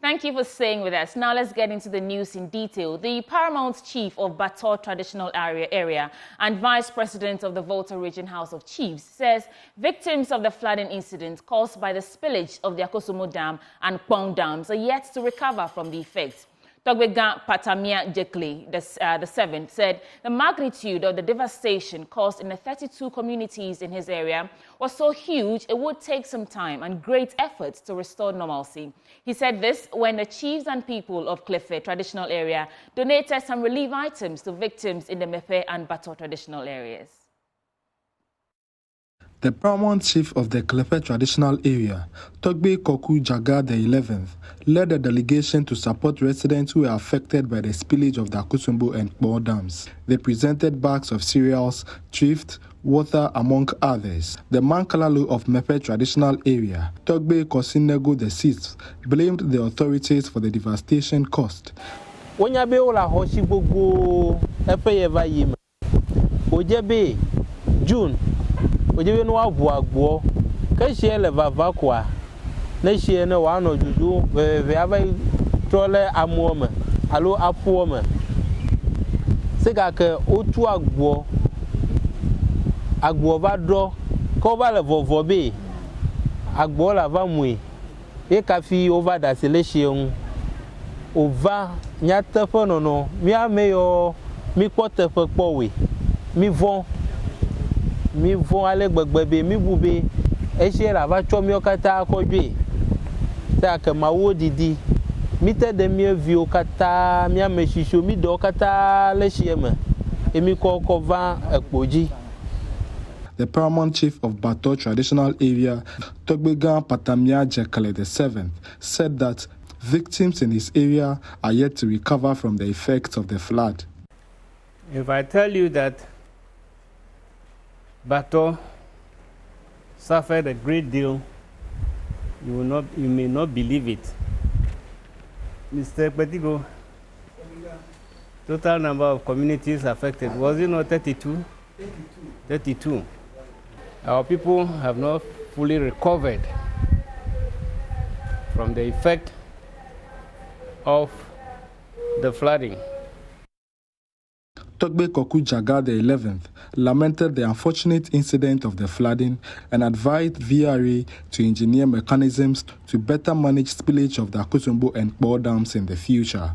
Thank you for staying with us. Now let's get into the news in detail. The Paramount Chief of Battor Traditional Area and Vice President of the Volta Region House of Chiefs says victims of the flooding incident caused by the spillage of the Akosombo Dam and Pong Dams are yet to recover from the effects. Togbega Patamia Jekle, the seventh, said the magnitude of the devastation caused in the 32 communities in his area was so huge it would take some time and great efforts to restore normalcy. He said this when the chiefs and people of Klefe traditional area donated some relief items to victims in the Mepe and Battor traditional areas. The Paramount Chief of the Klefe traditional area, Togbe Koku Jaga the 11th, led a delegation to support residents who were affected by the spillage of the Akosombo and Pong dams. They presented bags of cereals, thrift, water, among others. The Mankalalu of Mepe traditional area, Togbe Kosinego the 6th, blamed the authorities for the devastation caused. June. Oje no abuagbo ka hie le vavakwa na hie na wa no juju ve ava trole amuome alo apuome sega ke otu agbo va do ko va le vovo be agbo la va mui e ka fi over da se le hie ova nya tefe no mi ameyo mi kpotefe kpowe mi von mi vont aller gbegbe mi bube e la va cho mi okata akojwe ta ke mawo didi mi te de mi vi okata mi ameshisho mi do okata le shieme e mi ko va ekpoji. The Paramount Chief of Battor Traditional Area, Togbega Patamia Jekale the 7th, said that victims in his area are yet to recover from the effects of the flood. If I tell you that Battor suffered a great deal, you may not believe it. Mr. Petigo, total number of communities affected, was it not 32? 32. Our people have not fully recovered from the effect of the flooding. Togbe Koku Jaga the 11th lamented the unfortunate incident of the flooding and advised VRA to engineer mechanisms to better manage spillage of the Akosombo and Pong dams in the future.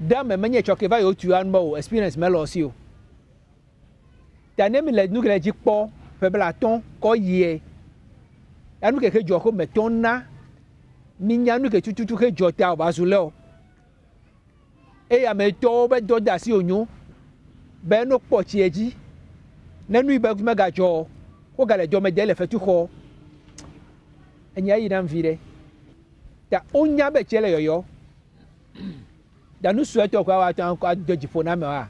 Dam menye chokeva yo tu anmo experience melosio. Tanemi le nukele jikpo peblaton ko ye. Anu ke joko metonna minya nu ke tututu ke jota obazuleo. E ya meto be doda si onyu. Ben no potieji nanu ibe mega jo ko gale jo medele fetu ko enya yi dan vire ta onya be chele yoyo da nu sueto kwa wa tan ko adojifo na me wa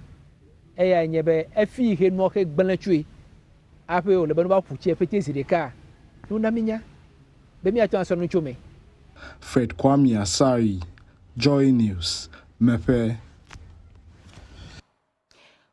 e ya nyebe afi ihe no ke gbanatwe ape o le banu ba puche fete sirika no na minya be mi ato aso no chome. Fred Kwame Asari, JoyNews, Mepe.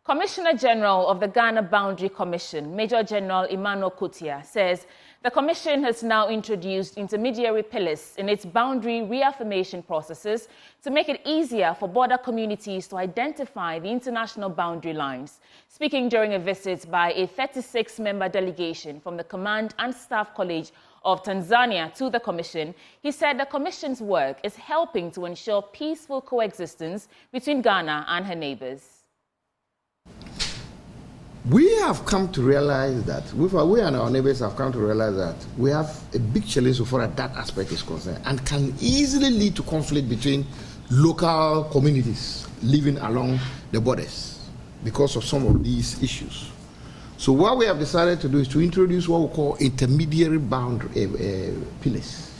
Commissioner General of the Ghana Boundary Commission, Major General Emmanuel Kotia, says the Commission has now introduced intermediary pillars in its boundary reaffirmation processes to make it easier for border communities to identify the international boundary lines. Speaking during a visit by a 36-member delegation from the Command and Staff College of Tanzania to the Commission, he said the Commission's work is helping to ensure peaceful coexistence between Ghana and her neighbors. We have come to realize that, we and our neighbors have come to realize that we have a big challenge so far as that aspect is concerned and can easily lead to conflict between local communities living along the borders because of some of these issues. So what we have decided to do is to introduce what we call intermediary boundary pillars.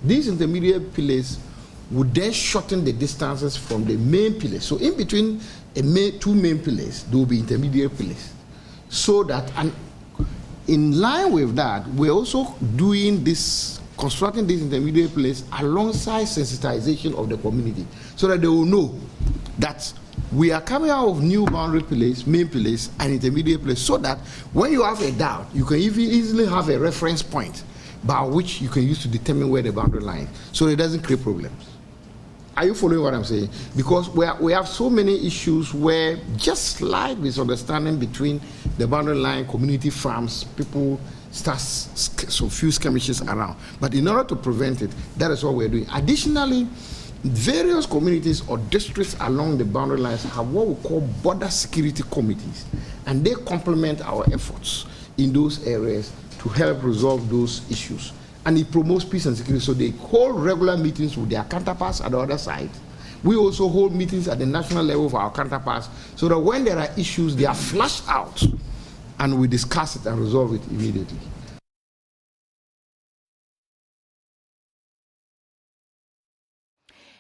These intermediary pillars would then shorten the distances from the main pillars. So in between two main pillars, there will be intermediate pillars. So that, and in line with that, we're also doing this, constructing these intermediate pillars alongside sensitization of the community, so that they will know that we are coming out of new boundary pillars, main pillars, and intermediate pillars, so that when you have a doubt, you can easily have a reference point by which you can use to determine where the boundary line is, so it doesn't create problems. Are you following what I'm saying? Because we have so many issues where just slight misunderstanding between the boundary line, community farms, people start so few skirmishes around. But in order to prevent it, that is what we're doing. Additionally, various communities or districts along the boundary lines have what we call border security committees, and they complement our efforts in those areas to help resolve those issues. And it promotes peace and security. So they hold regular meetings with their counterparts at the other side. We also hold meetings at the national level for our counterparts, so that when there are issues, they are flushed out and we discuss it and resolve it immediately.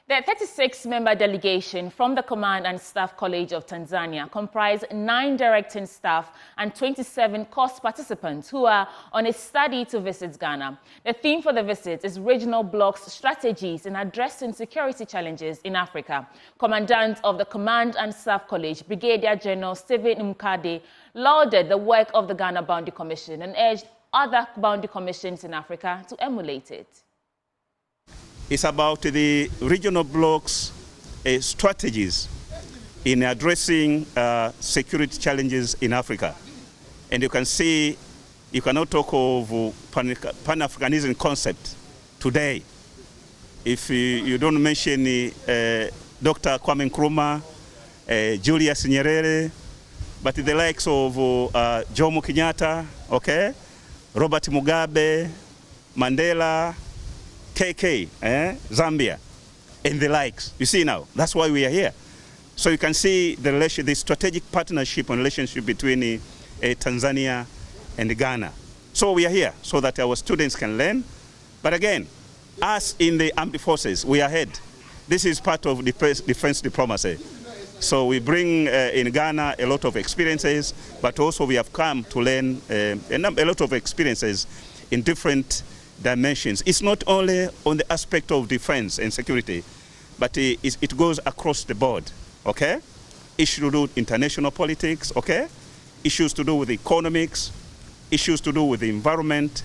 The 36-member delegation from the Command and Staff College of Tanzania comprise 9 directing staff and 27 course participants who are on a study to visit Ghana. The theme for the visit is Regional Bloc's Strategies in Addressing Security Challenges in Africa. Commandant of the Command and Staff College, Brigadier General Stephen Mkade, lauded the work of the Ghana Boundary Commission and urged other boundary commissions in Africa to emulate it. It's about the regional bloc's strategies in addressing security challenges in Africa. And you can see, you cannot talk of Pan-Africanism concept today if you don't mention Dr. Kwame Nkrumah, Julius Nyerere, but the likes of Jomo Kenyatta, okay, Robert Mugabe, Mandela, KK, Zambia, and the likes. You see now, that's why we are here. So you can see the strategic partnership and relationship between Tanzania and Ghana. So we are here so that our students can learn. But again, us in the armed forces, we are ahead. This is part of defense diplomacy. So we bring in Ghana a lot of experiences, but also we have come to learn a lot of experiences in different dimensions. It's not only on the aspect of defense and security, but it goes across the board, okay? Issues to do with international politics, okay? Issues to do with economics, issues to do with the environment,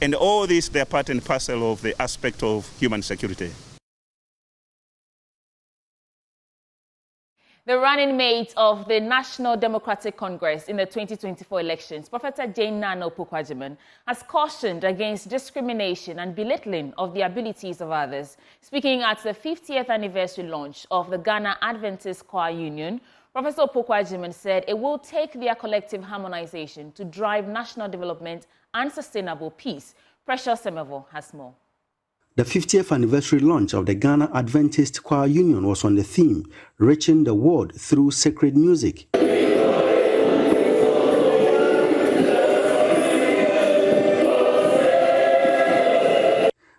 and all these, they're part and parcel of the aspect of human security. The running mate of the National Democratic Congress in the 2024 elections, Prof.Jane has cautioned against discrimination and belittling of the abilities of others. Speaking at the 50th anniversary launch of the Ghana Adventist Choir Union, Professor Opoku-Agyeman said it will take their collective harmonization to drive national development and sustainable peace. Precious Semevo has more. The 50th anniversary launch of the Ghana Adventist Choir Union was on the theme, Reaching the World Through Sacred Music.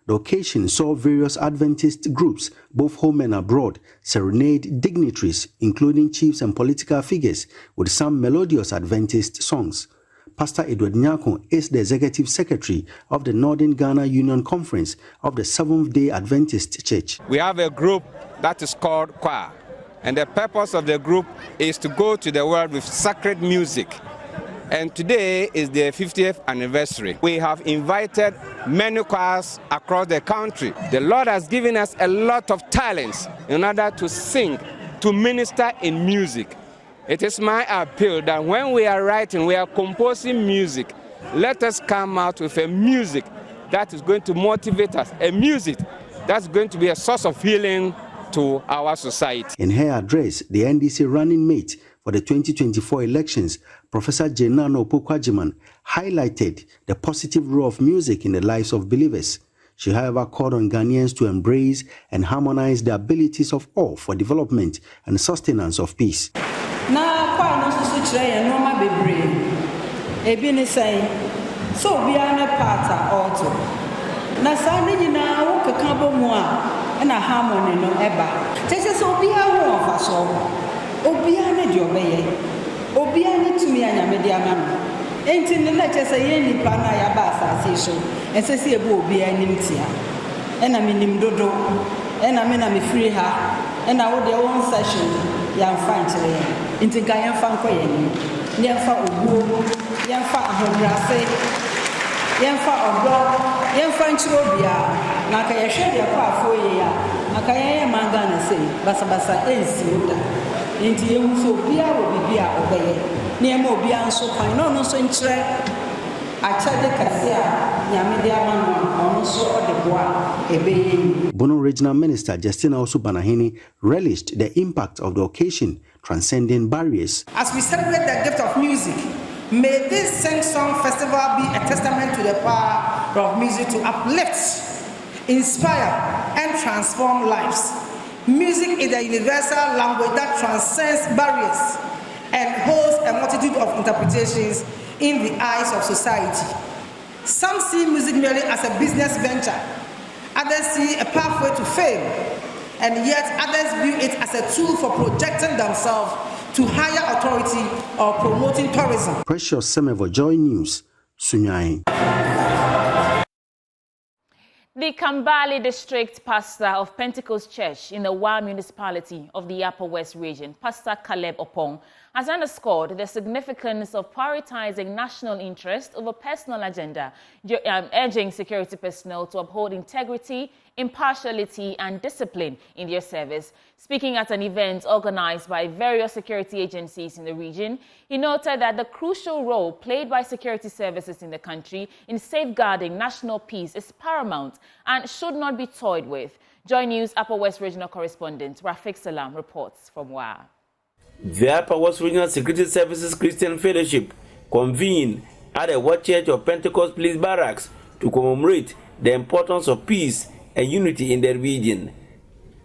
The occasion saw various Adventist groups, both home and abroad, serenade dignitaries, including chiefs and political figures, with some melodious Adventist songs. Pastor Edward Nyako is the Executive Secretary of the Northern Ghana Union Conference of the Seventh-day Adventist Church. We have a group that is called Choir, and the purpose of the group is to go to the world with sacred music. And today is the 50th anniversary. We have invited many choirs across the country. The Lord has given us a lot of talents in order to sing, to minister in music. It is my appeal that when we are writing, we are composing music, let us come out with a music that is going to motivate us, a music that's going to be a source of healing to our society. In her address, the NDC running mate for the 2024 elections, Professor Jane Opoku-Agyeman highlighted the positive role of music in the lives of believers. She, however, called on Ghanaians to embrace and harmonize the abilities of all for development and sustenance of peace. Na kwa no so kire ye no ma bebre ebi ni say so obi ana part auto na sa ni nyina wo keka bomu a na harmony no eba tese so obi a wo ofa so obi ana di obeye obi ani tumi anyame di ama no enti ne na tese ye nipa na ya ba asase so esese e bo obi ani mtia e na menim dodo e na me na me free ha e na wo de one session ya mfa nchire inti ga yɛmfa nkɔ yɛn yɛmfa obuo yɛmfa ahobrase yɛmfa ɔdɔ yɛmfa nkyerɛ obia na ka yɛhwɛ deɛ kɔ afɔ yɛ a akaya mangana say basa ensimuda enti ehu so bia obibia obeye ne ma obia nso kwan no so nkyere achade kasia nyamede amano ono so odeboa ebeye. Bono Regional Minister Justina Osubanahini relished the impact of the occasion, transcending barriers. As we celebrate the gift of music, may this Sing Song Festival be a testament to the power of music to uplift, inspire, and transform lives. Music is a universal language that transcends barriers and holds a multitude of interpretations in the eyes of society. Some see music merely as a business venture, others see a pathway to fame, and yet others view it as a tool for projecting themselves to higher authority or promoting tourism. Precious Semevo, JoyNews, Sunyai. The Kambale District Pastor of Pentecost Church in the Wa municipality of the Upper West region, Pastor Caleb Opong, has underscored the significance of prioritizing national interest over personal agenda, urging security personnel to uphold integrity, impartiality and discipline in their service. Speaking at an event organized by various security agencies in the region, he noted that the crucial role played by security services in the country in safeguarding national peace is paramount and should not be toyed with. JoyNews Upper West Regional Correspondent Rafik Salam reports from Wa. The Upper West Regional Security Services Christian Fellowship convened at the Ward Church of Pentecost Police Barracks to commemorate the importance of peace and unity in the region.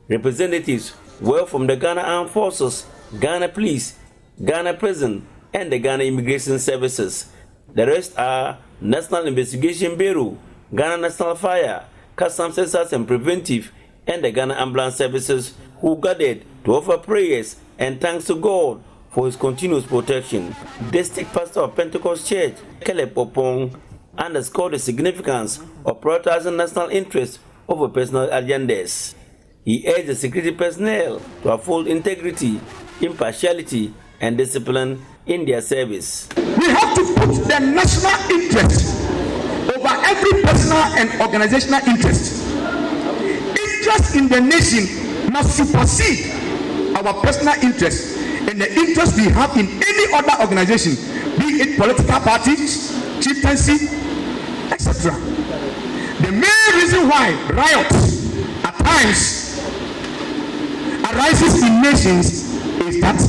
Representatives were from the Ghana Armed Forces, Ghana Police, Ghana Prison, and the Ghana Immigration Services. The rest are National Investigation Bureau, Ghana National Fire, Customs Services and Preventive, and the Ghana Ambulance Services, who gathered to offer prayers and thanks to God for his continuous protection. District Pastor of Pentecost Church, Caleb Opong, underscored the significance of prioritizing national interests over personal agendas. He urged the security personnel to uphold integrity, impartiality, and discipline in their service. We have to put the national interest over every personal and organizational interest. Interest in the nation must supersede our personal interest and the interest we have in any other organization, be it political parties, chieftaincy, etc. The main reason why riots at times arises in nations is that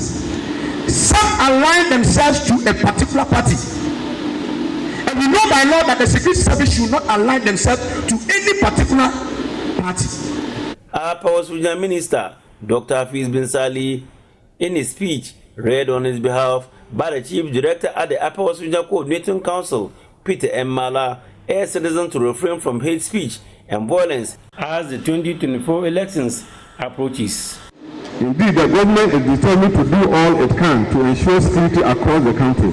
some align themselves to a particular party. And we know by law that the security service should not align themselves to any particular party. Our Powers Regional Minister, Dr. Hafiz Bin Sali, in his speech read on his behalf by the Chief Director at the Upper West Regional Coordinating Council, Peter M. Mala, urged citizens to refrain from hate speech and violence as the 2024 elections approaches. Indeed, the government is determined to do all it can to ensure security across the country,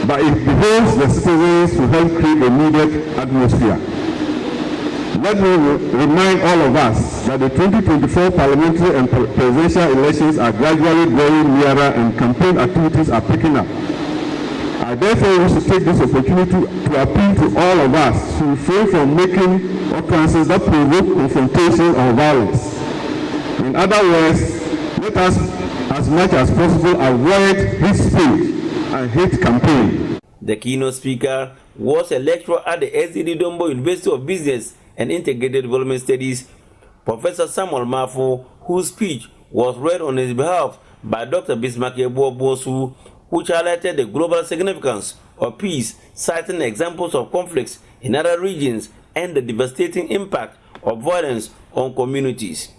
but it behoves the citizens to help create a needed atmosphere. Let me remind all of us that the 2024 parliamentary and presidential elections are gradually drawing nearer and campaign activities are picking up. I therefore wish to take this opportunity to appeal to all of us to refrain from making utterances that provoke confrontation or violence. In other words, let us, as much as possible, avoid hate speech and hate campaign. The keynote speaker was a lecturer at the SDD Dombo University of Business and Integrated Development Studies, Professor Samuel Mafo, whose speech was read on his behalf by Dr. Bismarck Bosu, which highlighted the global significance of peace, citing examples of conflicts in other regions and the devastating impact of violence on communities.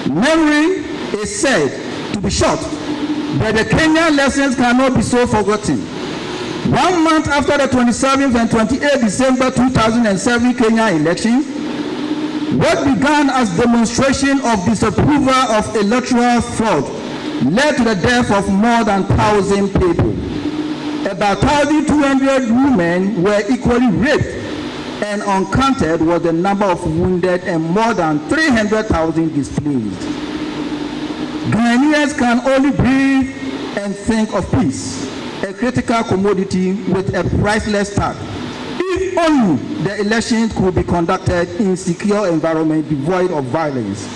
Memory is said to be short, but the Kenyan lessons cannot be so forgotten. 1 month after the 27th and 28th December 2007 Kenya election, what began as demonstration of disapproval of electoral fraud led to the death of more than 1,000 people. About 1,200 women were equally raped, and uncounted was the number of wounded and more than 300,000 displaced. Ghanaians can only breathe and think of peace, a critical commodity with a priceless tag. If only the elections could be conducted in a secure environment devoid of violence.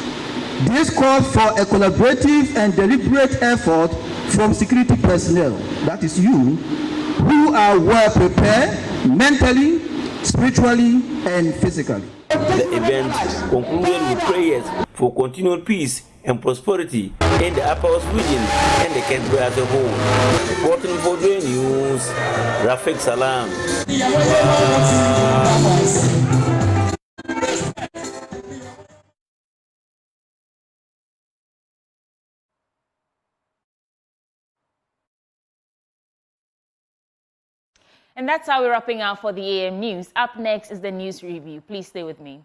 This calls for a collaborative and deliberate effort from security personnel, that is you, who are well prepared mentally, spiritually, and physically. The event concluded with prayers for continued peace and prosperity in the Upper West region and the country as a whole. Reporting for JoyNews, Rafik Salam. And that's how we're wrapping up for the AM News. Up next is the news review. Please stay with me.